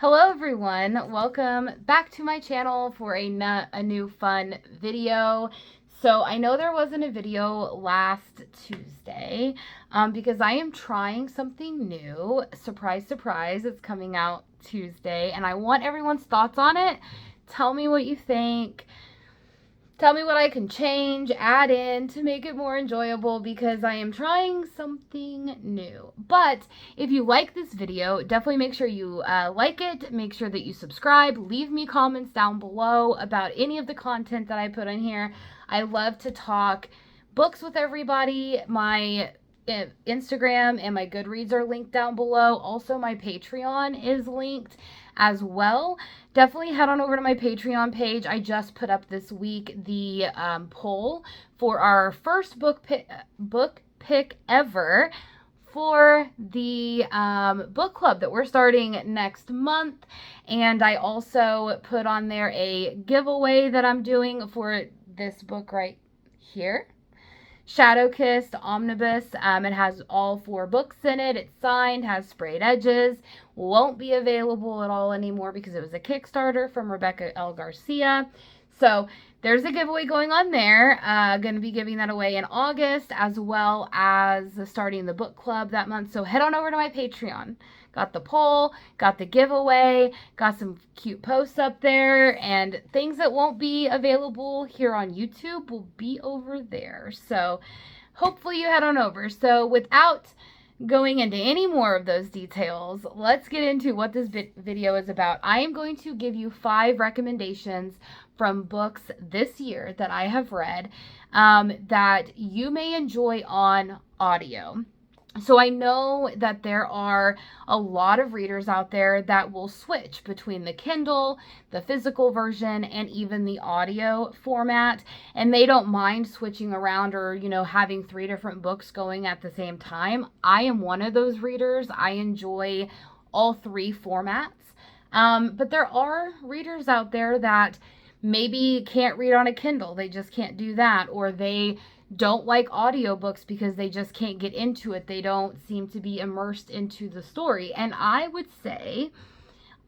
Hello everyone, welcome back to my channel for a new fun video. So I know there wasn't a video last Tuesday because I am trying something new. Surprise, surprise, it's coming out Tuesday and I want everyone's thoughts on it. Tell me what you think. Tell me what I can change, add in to make it more enjoyable because I am trying something new. But if you like this video, definitely make sure you like it. Make sure that you subscribe. Leave me comments down below about any of the content that I put in here. I love to talk books with everybody. My Instagram and my Goodreads are linked down below. Also, my Patreon is linked as well. Definitely head on over to my Patreon page. I just put up this week the poll for our first book pick ever for the book club that we're starting next month. And I also put on there a giveaway that I'm doing for this book right here. Shadow Kissed Omnibus. It has all 4 books in it. It's signed, has sprayed edges. Won't be available at all anymore because it was a Kickstarter from Rebecca L. Garcia. So there's a giveaway going on there. Going to be giving that away in August as well as starting the book club that month. So head on over to my Patreon. Got the poll, got the giveaway, got some cute posts up there, and things that won't be available here on YouTube will be over there. So hopefully you head on over. So without going into any more of those details, let's get into what this video is about. I am going to give you 5 recommendations from books this year that I have read that you may enjoy on audio. So I know that there are a lot of readers out there that will switch between the Kindle, the physical version, and even the audio format. And they don't mind switching around or, having 3 different books going at the same time. I am one of those readers. I enjoy all 3 formats. But there are readers out there that maybe can't read on a Kindle. They just can't do that. Or they don't like audiobooks because they just can't get into it. They don't seem to be immersed into the story. And I would say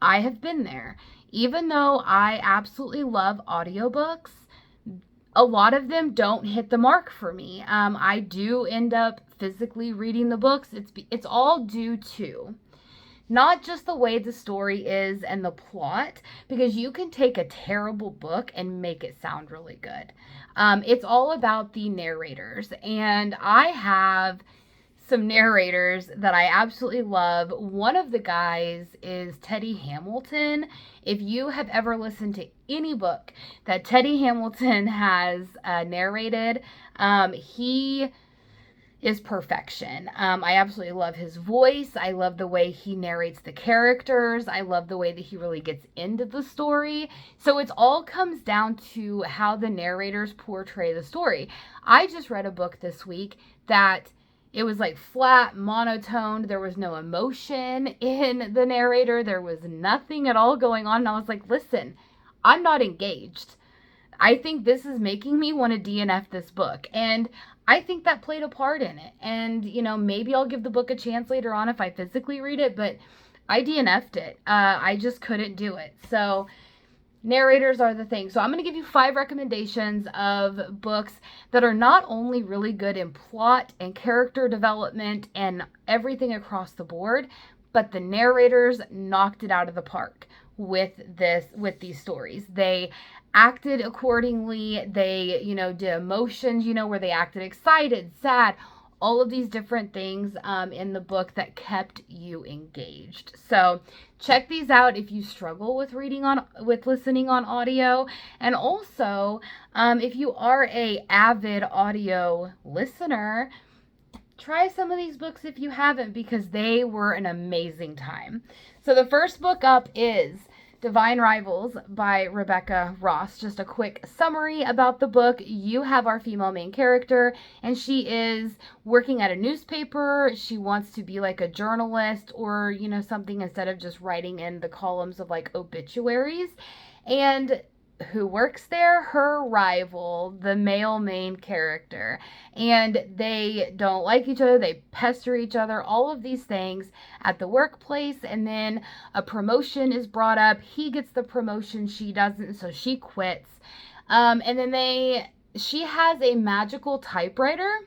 I have been there. Even though I absolutely love audiobooks, a lot of them don't hit the mark for me. I do end up physically reading the books. It's all due to not just the way the story is and the plot, because you can take a terrible book and make it sound really good. It's all about the narrators, and I have some narrators that I absolutely love. One of the guys is Teddy Hamilton. If you have ever listened to any book that Teddy Hamilton has narrated, he is perfection. I absolutely love his voice. I love the way he narrates the characters. I love the way that he really gets into the story. So it all comes down to how the narrators portray the story. I just read a book this week that it was like flat, monotoned. There was no emotion in the narrator. There was nothing at all going on. And I was like, listen, I'm not engaged. I think this is making me want to DNF this book. And I think that played a part in it. And, maybe I'll give the book a chance later on if I physically read it, but I DNF'd it. I just couldn't do it. So narrators are the thing. So I'm going to give you 5 recommendations of books that are not only really good in plot and character development and everything across the board, but the narrators knocked it out of the park with these stories. They acted accordingly. They, did emotions, where they acted excited, sad, all of these different things in the book that kept you engaged. So check these out if you struggle with listening on audio. And also, if you are a avid audio listener, try some of these books if you haven't, because they were an amazing time. So the first book up is Divine Rivals by Rebecca Ross. Just a quick summary about the book. You have our female main character, and she is working at a newspaper. She wants to be like a journalist or, something instead of just writing in the columns of like obituaries. And who works there, her rival, the male main character. And they don't like each other, they pester each other, all of these things at the workplace. And then a promotion is brought up. He gets the promotion, she doesn't, so she quits. And then she has a magical typewriter.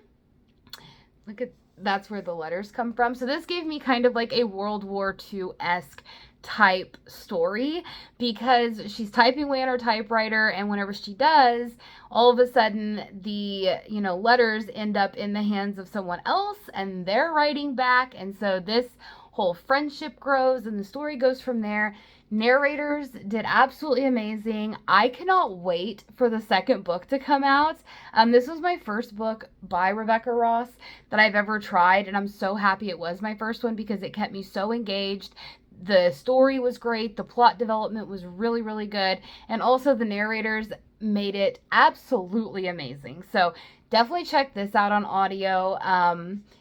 Look at, that's where the letters come from. So this gave me kind of like a World War II-esque type story, because she's typing away on her typewriter, and whenever she does, all of a sudden the letters end up in the hands of someone else, and they're writing back, and so this whole friendship grows, and the story goes from there. Narrators did absolutely amazing. I cannot wait for the second book to come out. This was my first book by Rebecca Ross that I've ever tried, and I'm so happy it was my first one because it kept me so engaged. The story was great. The plot development was really, really good. And also the narrators made it absolutely amazing. So definitely check this out on audio.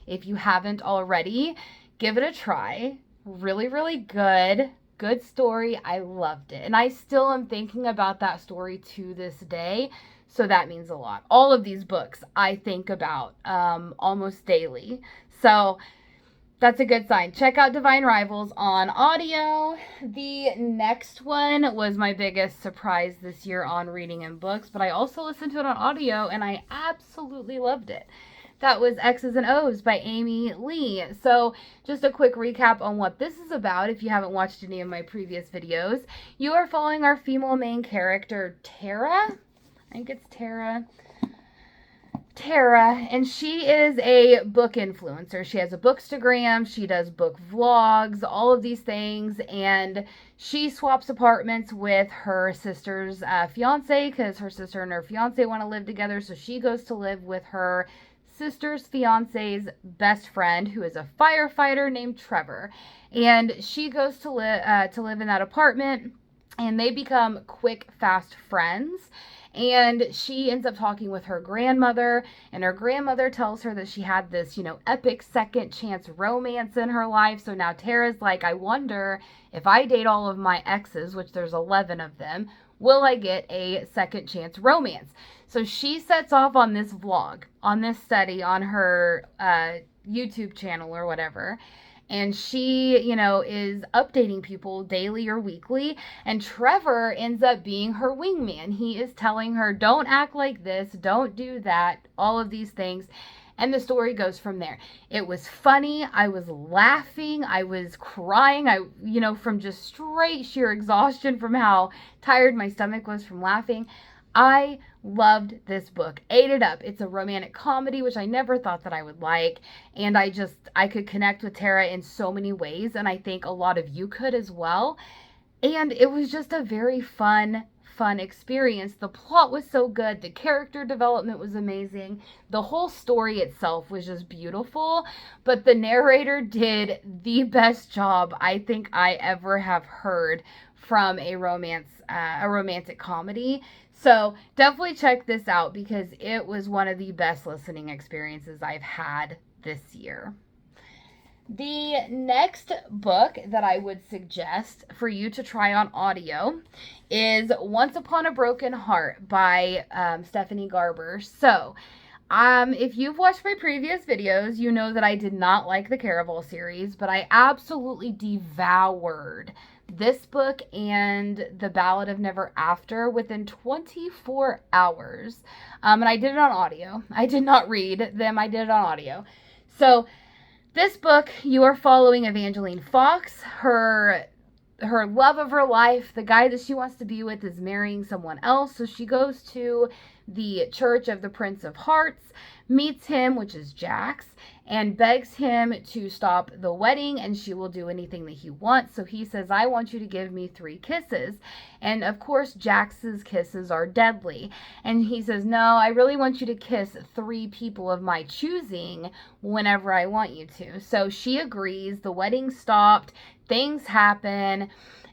If you haven't already, give it a try. Really, really good. Good story. I loved it. And I still am thinking about that story to this day. So that means a lot. All of these books I think about almost daily. So that's a good sign. Check out Divine Rivals on audio. The next one was my biggest surprise this year on reading and books, but I also listened to it on audio and I absolutely loved it. That was X's and O's by Amy Lee. So just a quick recap on what this is about if you haven't watched any of my previous videos. You are following our female main character, Tara. I think it's Tara, and she is a book influencer. She has a bookstagram, she does book vlogs, all of these things, and she swaps apartments with her sister's fiance, because her sister and her fiance want to live together, so she goes to live with her sister's fiance's best friend, who is a firefighter named Trevor, and she goes to live in that apartment, and they become quick, fast friends. And she ends up talking with her grandmother, and her grandmother tells her that she had this, epic second chance romance in her life. So now Tara's like, I wonder if I date all of my exes, which there's 11 of them, will I get a second chance romance? So she sets off on this vlog, on this study on her YouTube channel or whatever. And she, is updating people daily or weekly. And Trevor ends up being her wingman. He is telling her, don't act like this, don't do that, all of these things. And the story goes from there. It was funny. I was laughing. I was crying. From just straight sheer exhaustion from how tired my stomach was from laughing. I loved this book. Ate it up. It's a romantic comedy, which I never thought that I would like. And I could connect with Tara in so many ways. And I think a lot of you could as well. And it was just a very fun experience. The plot was so good. The character development was amazing. The whole story itself was just beautiful. But the narrator did the best job I think I ever have heard from a romantic comedy. So definitely check this out because it was one of the best listening experiences I've had this year. The next book that I would suggest for you to try on audio is Once Upon a Broken Heart by Stephanie Garber. So if you've watched my previous videos, you know that I did not like the Caraval series, but I absolutely devoured this book and The Ballad of Never After within 24 hours. And I did it on audio. I did not read them. I did it on audio. So this book, you are following Evangeline Fox. Her love of her life, the guy that she wants to be with, is marrying someone else. So she goes to the Church of the Prince of Hearts, meets him, which is Jax, and begs him to stop the wedding, and she will do anything that he wants. So he says, I want you to give me 3 kisses. And of course, Jax's kisses are deadly. And he says, no, I really want you to kiss 3 people of my choosing whenever I want you to. So she agrees. The wedding stopped. Things happen.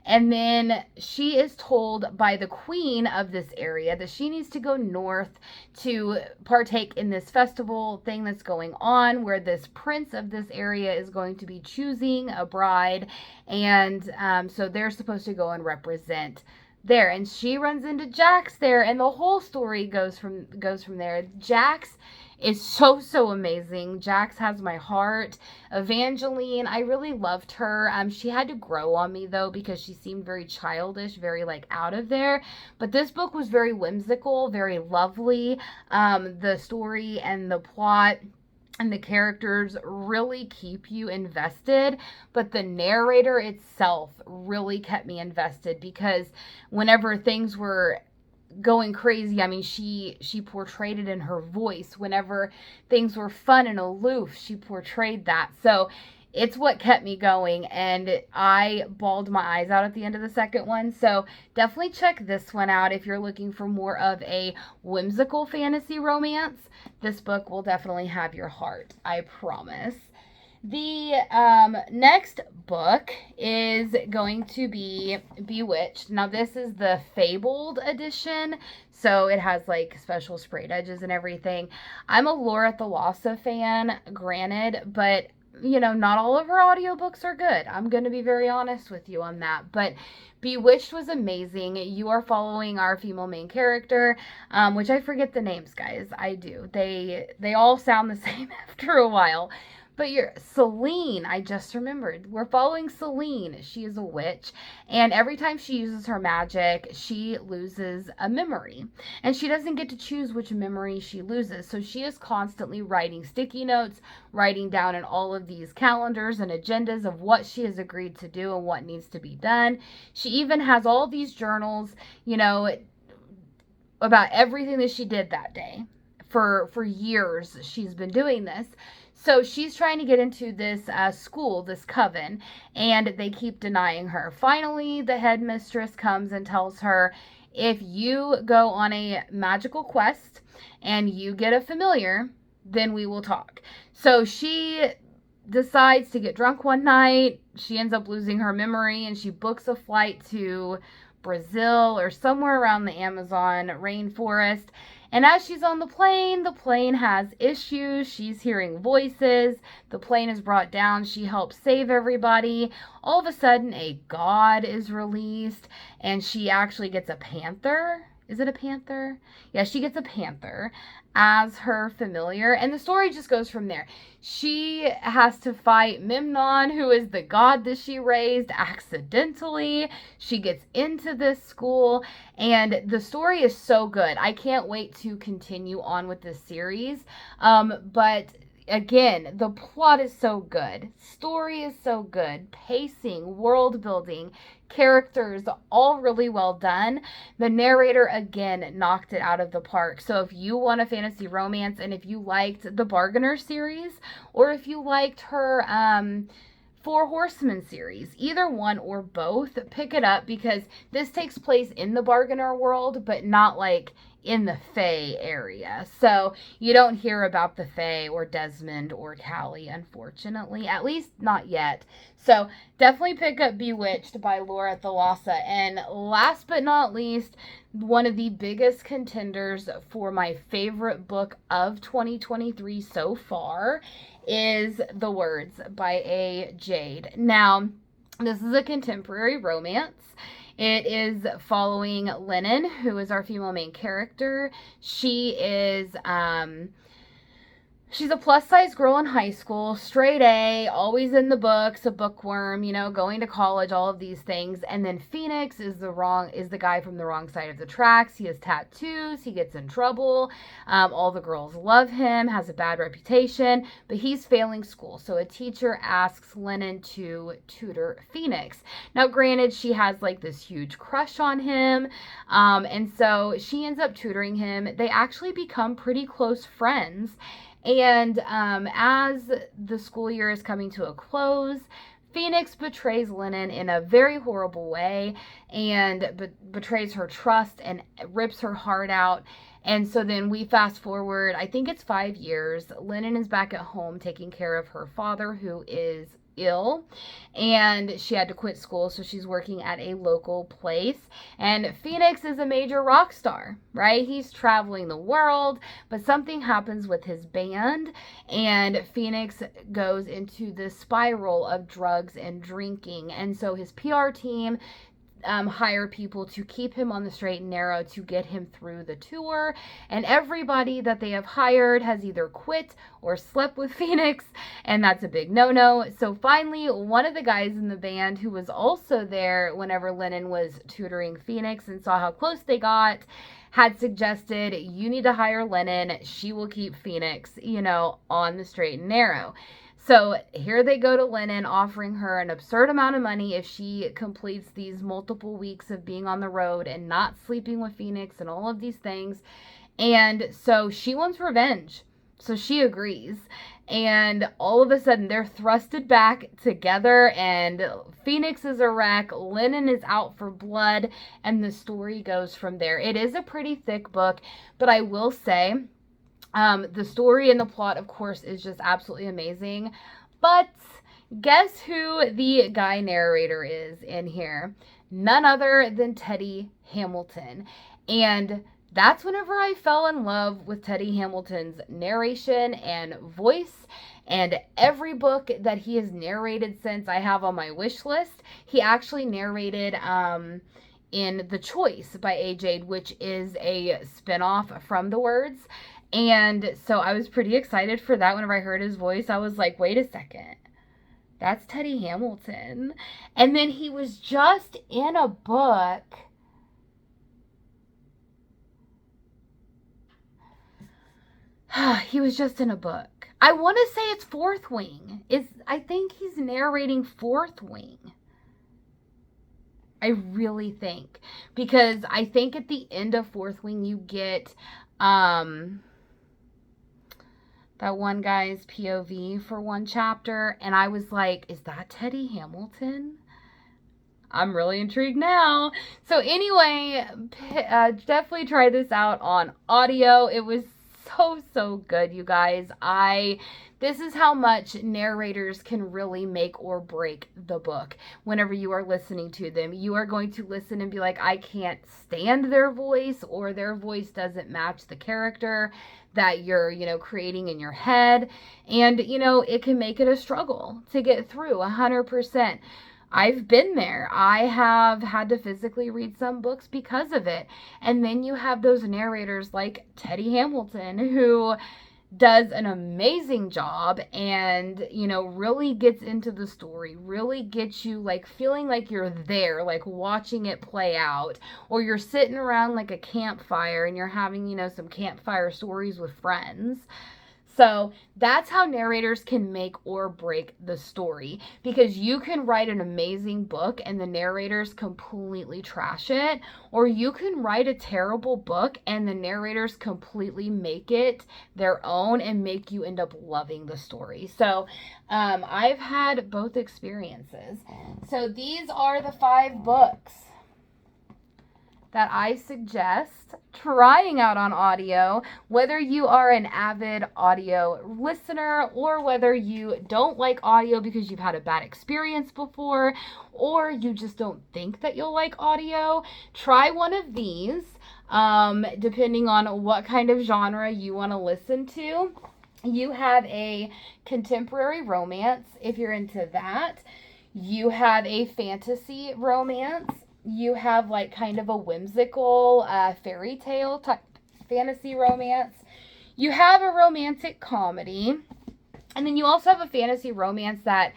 And then she is told by the queen of this area that she needs to go north to partake in this festival thing that's going on, where this prince of this area is going to be choosing a bride. And so they're supposed to go and represent there, and she runs into Jax there, and the whole story goes from there. Jax is so amazing. Jax has my heart. Evangeline, I really loved her. She had to grow on me though, because she seemed very childish, very like out of there. But this book was very whimsical, very lovely. The story and the plot and the characters really keep you invested, but the narrator itself really kept me invested, because whenever things were going crazy, I mean, she portrayed it in her voice. Whenever things were fun and aloof, she portrayed that. So it's what kept me going, and I bawled my eyes out at the end of the second one. So definitely check this one out if you're looking for more of a whimsical fantasy romance. This book will definitely have your heart, I promise. The next book is going to be Bewitched. Now, this is the Fabled edition, so it has like special sprayed edges and everything. I'm a Laura Thalassa fan, granted, but you know, not all of her audiobooks are good. I'm going to be very honest with you on that. But Bewitched was amazing. You are following our female main character, which I forget the names, guys. I do. They all sound the same after a while. But Celine, I just remembered. We're following Celine. She is a witch, and every time she uses her magic, she loses a memory. And she doesn't get to choose which memory she loses. So she is constantly writing sticky notes, writing down in all of these calendars and agendas of what she has agreed to do and what needs to be done. She even has all these journals, you know, about everything that she did that day. For years, she's been doing this. So she's trying to get into this school, this coven, and they keep denying her. Finally, the headmistress comes and tells her, if you go on a magical quest and you get a familiar, then we will talk. So she decides to get drunk one night. She ends up losing her memory, and she books a flight to Brazil or somewhere around the Amazon rainforest. And as she's on the plane has issues. She's hearing voices. The plane is brought down. She helps save everybody. All of a sudden, a god is released, and she actually gets a panther. Is it a panther? Yeah, she gets a panther as her familiar, and the story just goes from there. She has to fight Memnon, who is the god that she raised accidentally. She gets into this school, and the story is so good. I can't wait to continue on with this series. But again, the plot is so good. Story is so good. Pacing, world building, characters, all really well done. The narrator, again, knocked it out of the park. So if you want a fantasy romance, and if you liked the Bargainer series, or if you liked her Four Horsemen series, either one or both, pick it up, because this takes place in the Bargainer world, but not like in the Fae area. So you don't hear about the Fae or Desmond or Callie, unfortunately, at least not yet. So definitely pick up Bewitched by Laura Thalassa. And last but not least, one of the biggest contenders for my favorite book of 2023 so far is The Words by A. Jade. Now, this is a contemporary romance. It is following Lennon, who is our female main character. She is, she's a plus-size girl in high school, straight A, always in the books, a bookworm, you know, going to college, all of these things. And then Phoenix is the guy from the wrong side of the tracks. He has tattoos. He gets in trouble. All the girls love him, has a bad reputation, but he's failing school. So a teacher asks Lennon to tutor Phoenix. Now, granted, she has like this huge crush on him. And so she ends up tutoring him. They actually become pretty close friends. And as the school year is coming to a close, Phoenix betrays Lennon in a very horrible way, and betrays her trust and rips her heart out. And so then we fast forward, I think it's 5 years. Lennon is back at home taking care of her father, who is ill, and she had to quit school, so she's working at a local place. And Phoenix is a major rock star, right? He's traveling the world, but something happens with his band, and Phoenix goes into this spiral of drugs and drinking. And so his PR team hire people to keep him on the straight and narrow to get him through the tour. And everybody that they have hired has either quit or slept with Phoenix, and that's a big no-no. So finally, one of the guys in the band who was also there whenever Lennon was tutoring Phoenix and saw how close they got, had suggested, you need to hire Lennon. She will keep Phoenix, you know, on the straight and narrow. So here they go to Lennon, offering her an absurd amount of money if she completes these multiple weeks of being on the road and not sleeping with Phoenix and all of these things. And so she wants revenge. So she agrees. And all of a sudden, they're thrusted back together, and Phoenix is a wreck. Lennon is out for blood, and the story goes from there. It is a pretty thick book, but I will say, the story and the plot, of course, is just absolutely amazing. But guess who the guy narrator is in here? None other than Teddy Hamilton. And that's whenever I fell in love with Teddy Hamilton's narration and voice. And every book that he has narrated since I have on my wish list. He actually narrated in The Choice by A. Jade, which is a spinoff from The Words. And so I was pretty excited for that. Whenever I heard his voice, I was like, wait a second. That's Teddy Hamilton. And then he was just in a book. He was just in a book. I want to say it's Fourth Wing. I think he's narrating Fourth Wing. I really think. Because I think at the end of Fourth Wing, you get that one guy's POV for one chapter. And I was like, is that Teddy Hamilton? I'm really intrigued now. So anyway, definitely try this out on audio. It was so good, you guys. This is how much narrators can really make or break the book. Whenever you are listening to them, you are going to listen and be like, I can't stand their voice, or their voice doesn't match the character that you're, creating in your head. And, it can make it a struggle to get through 100%. I've been there. I have had to physically read some books because of it. And then you have those narrators like Teddy Hamilton, who does an amazing job and, really gets into the story, really gets you like feeling like you're there, like watching it play out, or you're sitting around like a campfire and you're having, some campfire stories with friends. So that's how narrators can make or break the story, because you can write an amazing book and the narrators completely trash it, or you can write a terrible book and the narrators completely make it their own and make you end up loving the story. So I've had both experiences. So these are the 5 books that I suggest trying out on audio, whether you are an avid audio listener or whether you don't like audio because you've had a bad experience before, or you just don't think that you'll like audio. Try one of these, depending on what kind of genre you want to listen to. You have a contemporary romance, if you're into that. You have a fantasy romance. You have like kind of a whimsical fairy tale type fantasy romance. You have a romantic comedy. And then you also have a fantasy romance that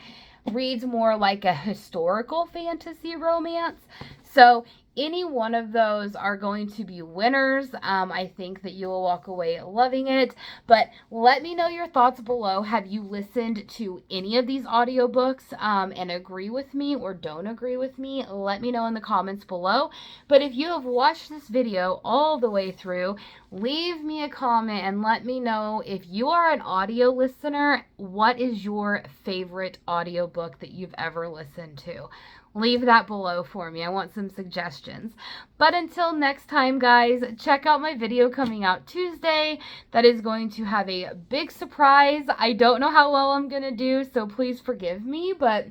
reads more like a historical fantasy romance. So any one of those are going to be winners. I think that you will walk away loving it. But let me know your thoughts below. Have you listened to any of these audiobooks and agree with me or don't agree with me? Let me know in the comments below. But if you have watched this video all the way through, leave me a comment and let me know, if you are an audio listener, what is your favorite audiobook that you've ever listened to? Leave that below for me. I want some suggestions. But until next time, guys, check out my video coming out Tuesday. That is going to have a big surprise. I don't know how well I'm going to do, so please forgive me, but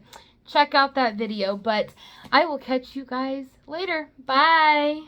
check out that video. But I will catch you guys later. Bye.